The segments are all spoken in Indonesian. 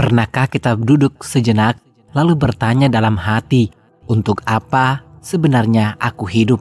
Pernahkah kita duduk sejenak lalu bertanya dalam hati, untuk apa sebenarnya aku hidup?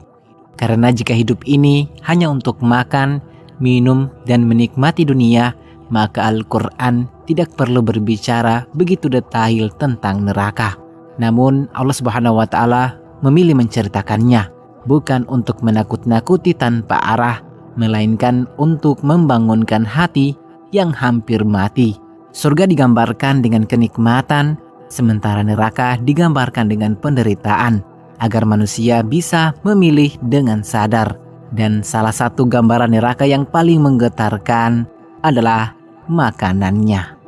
Karena jika hidup ini hanya untuk makan, minum, dan menikmati dunia, maka Al-Quran tidak perlu berbicara begitu detail tentang neraka. Namun Allah Subhanahu wa Ta'ala memilih menceritakannya, bukan untuk menakut-nakuti tanpa arah, melainkan untuk membangunkan hati yang hampir mati. Surga digambarkan dengan kenikmatan, sementara neraka digambarkan dengan penderitaan, agar manusia bisa memilih dengan sadar. Dan salah satu gambaran neraka yang paling menggetarkan adalah makanannya.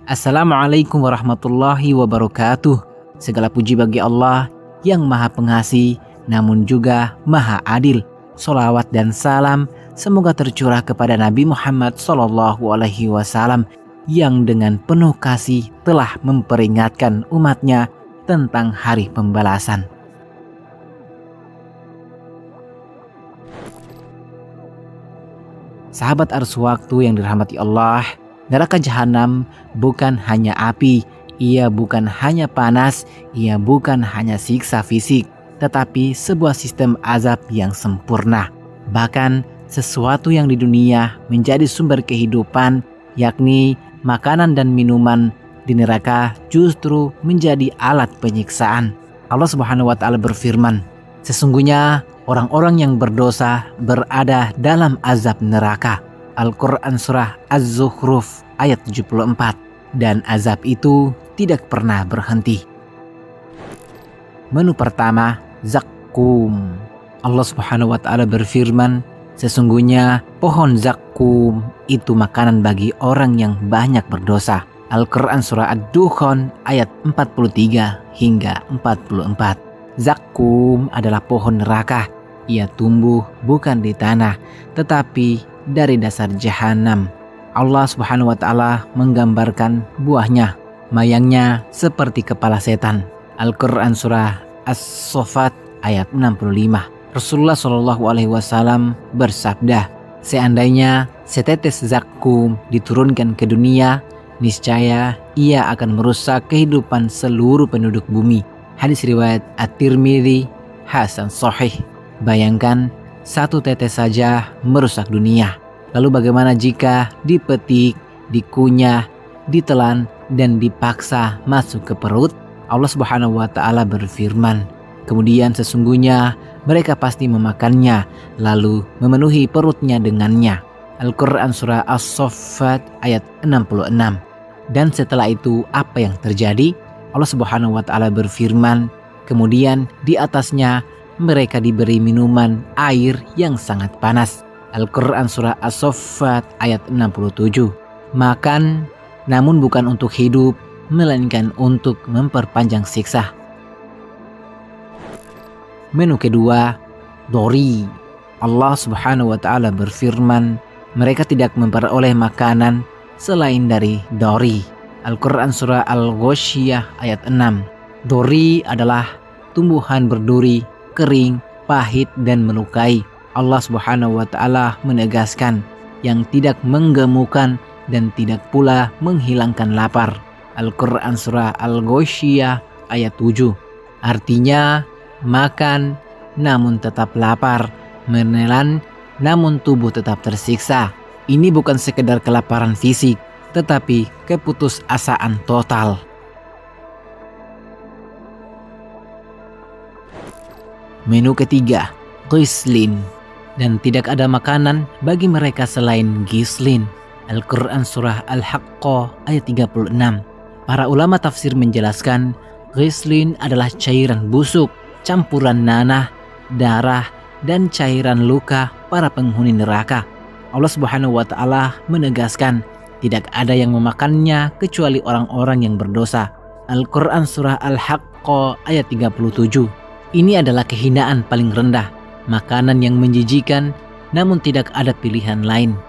Assalamualaikum warahmatullahi wabarakatuh. Segala puji bagi Allah yang Maha Pengasih namun juga Maha Adil. Sholawat dan salam semoga tercurah kepada Nabi Muhammad SAW yang dengan penuh kasih telah memperingatkan umatnya tentang hari pembalasan. Sahabat Ars Waktu yang dirahmati Allah, neraka jahanam bukan hanya api, ia bukan hanya panas, ia bukan hanya siksa fisik, tetapi sebuah sistem azab yang sempurna. Bahkan sesuatu yang di dunia menjadi sumber kehidupan, yakni makanan dan minuman, di neraka justru menjadi alat penyiksaan. Allah Subhanahu wa Ta'ala berfirman, sesungguhnya orang-orang yang berdosa berada dalam azab neraka. Al-Quran Surah Az-Zukhruf ayat 74. Dan azab itu tidak pernah berhenti. Menu pertama, zakkum. Allah Subhanahu wa Ta'ala berfirman, sesungguhnya pohon zakkum itu makanan bagi orang yang banyak berdosa. Al-Quran Surah Ad-Dukhan ayat 43 hingga 44. Zakkum adalah pohon neraka. Ia tumbuh bukan di tanah, tetapi dari dasar jahanam. Allah Subhanahu wa Ta'ala menggambarkan buahnya, mayangnya seperti kepala setan. Al-Quran Surah As-Saffat ayat 65. Rasulullah SAW bersabda, seandainya setetes zakkum diturunkan ke dunia, niscaya ia akan merusak kehidupan seluruh penduduk bumi. Hadis riwayat At-Tirmidzi hasan sahih. Bayangkan, satu tetes saja merusak dunia. Lalu bagaimana jika dipetik, dikunyah, ditelan, dan dipaksa masuk ke perut? Allah Subhanahu wa Ta'ala berfirman, kemudian sesungguhnya mereka pasti memakannya, lalu memenuhi perutnya dengannya. Al-Quran Surah As-Saffat ayat 66. Dan setelah itu apa yang terjadi? Allah Subhanahu wa Ta'ala berfirman, kemudian di atasnya mereka diberi minuman air yang sangat panas. Al-Quran Surah As-Saffat ayat 67. Makan namun bukan untuk hidup, melainkan untuk memperpanjang siksa. Menu kedua, dori. Allah Subhanahu wa Ta'ala berfirman, mereka tidak memperoleh makanan selain dari dori. Al-Quran Surah Al-Ghasyiyah ayat 6. Dori adalah tumbuhan berduri, kering, pahit, dan melukai. Allah Subhanahu wa Ta'ala menegaskan, yang tidak menggemukkan dan tidak pula menghilangkan lapar. Al-Quran Surah Al-Ghasyiyah ayat 7. Artinya, makan namun tetap lapar, menelan namun tubuh tetap tersiksa. Ini bukan sekedar kelaparan fisik, tetapi keputusasaan total. Menu ketiga, ghislin. Dan tidak ada makanan bagi mereka selain ghislin. Al-Quran Surah Al-Haqqah ayat 36. Para ulama tafsir menjelaskan, ghislin adalah cairan busuk, campuran nanah, darah, dan cairan luka para penghuni neraka. Allah Subhanahu wa Ta'ala menegaskan, tidak ada yang memakannya kecuali orang-orang yang berdosa. Al-Quran Surah Al-Haqqah ayat 37. Ini adalah kehinaan paling rendah, makanan yang menjijikan namun tidak ada pilihan lain.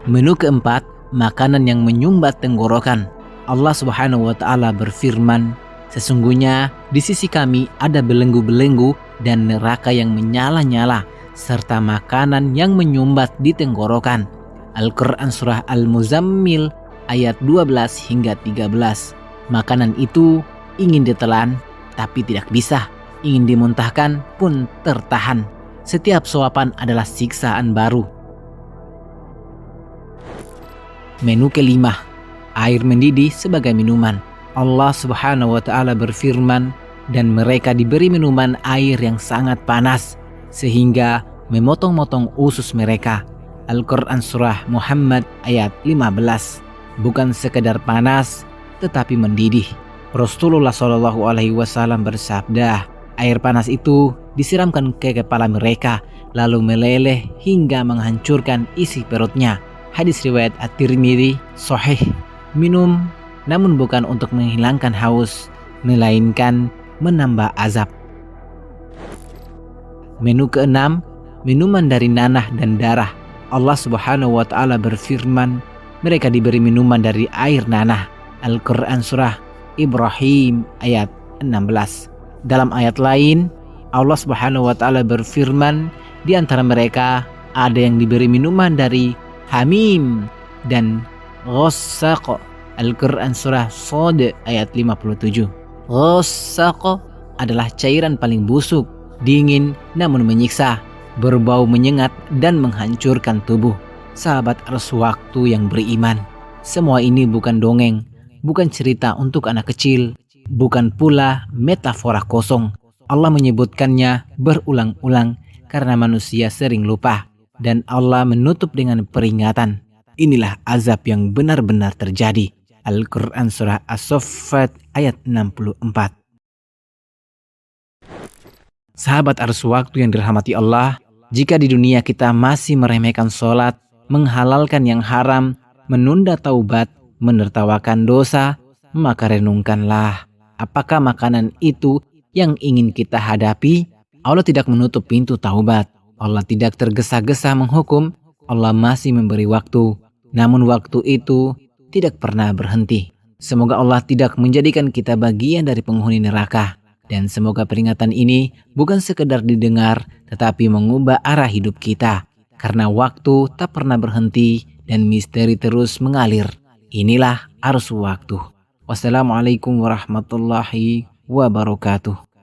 Menu keempat, makanan yang menyumbat tenggorokan. Allah Subhanahu wa taala berfirman, sesungguhnya di sisi kami ada belenggu-belenggu dan neraka yang menyala-nyala serta makanan yang menyumbat di tenggorokan. Al-Quran Surah Al-Muzammil ayat 12 hingga 13. Makanan itu ingin ditelan tapi tidak bisa, ingin dimuntahkan pun tertahan. Setiap suapan adalah siksaan baru. Menu kelima, air mendidih sebagai minuman. Allah Subhanahu wa taala berfirman, dan mereka diberi minuman air yang sangat panas sehingga memotong-motong usus mereka. Al-Quran Surah Muhammad ayat 15. Bukan sekedar panas tetapi mendidih. Rasulullah SAW bersabda, air panas itu disiramkan ke kepala mereka lalu meleleh hingga menghancurkan isi perutnya. Hadis riwayat At-Tirmidzi sahih. Minum namun bukan untuk menghilangkan haus, melainkan menambah azab. Menu keenam, minuman dari nanah dan darah. Allah Subhanahu wa taala berfirman, mereka diberi minuman dari air nanah. Al-Quran Surah Ibrahim ayat 16. Dalam ayat lain, Allah Subhanahu wa taala berfirman, di antara mereka ada yang diberi minuman dari hamim dan ghassaq. Al-Quran Surah Shad ayat 57. Ghassaq adalah cairan paling busuk, dingin namun menyiksa, berbau menyengat dan menghancurkan tubuh. Sahabat Ars Waktu yang beriman, semua ini bukan dongeng, bukan cerita untuk anak kecil, bukan pula metafora kosong. Allah menyebutkannya berulang-ulang karena manusia sering lupa, dan Allah menutup dengan peringatan. Inilah azab yang benar-benar terjadi. Al-Quran Surah As-Saffat ayat 64. Sahabat Ars Waktu yang dirahmati Allah, jika di dunia kita masih meremehkan sholat, menghalalkan yang haram, menunda taubat, menertawakan dosa, maka renungkanlah, apakah makanan itu yang ingin kita hadapi? Allah tidak menutup pintu taubat. Allah tidak tergesa-gesa menghukum. Allah masih memberi waktu. Namun waktu itu tidak pernah berhenti. Semoga Allah tidak menjadikan kita bagian dari penghuni neraka. Dan semoga peringatan ini bukan sekedar didengar, tetapi mengubah arah hidup kita. Karena waktu tak pernah berhenti dan misteri terus mengalir. Inilah Ars Waktu. Wassalamualaikum warahmatullahi wabarakatuh.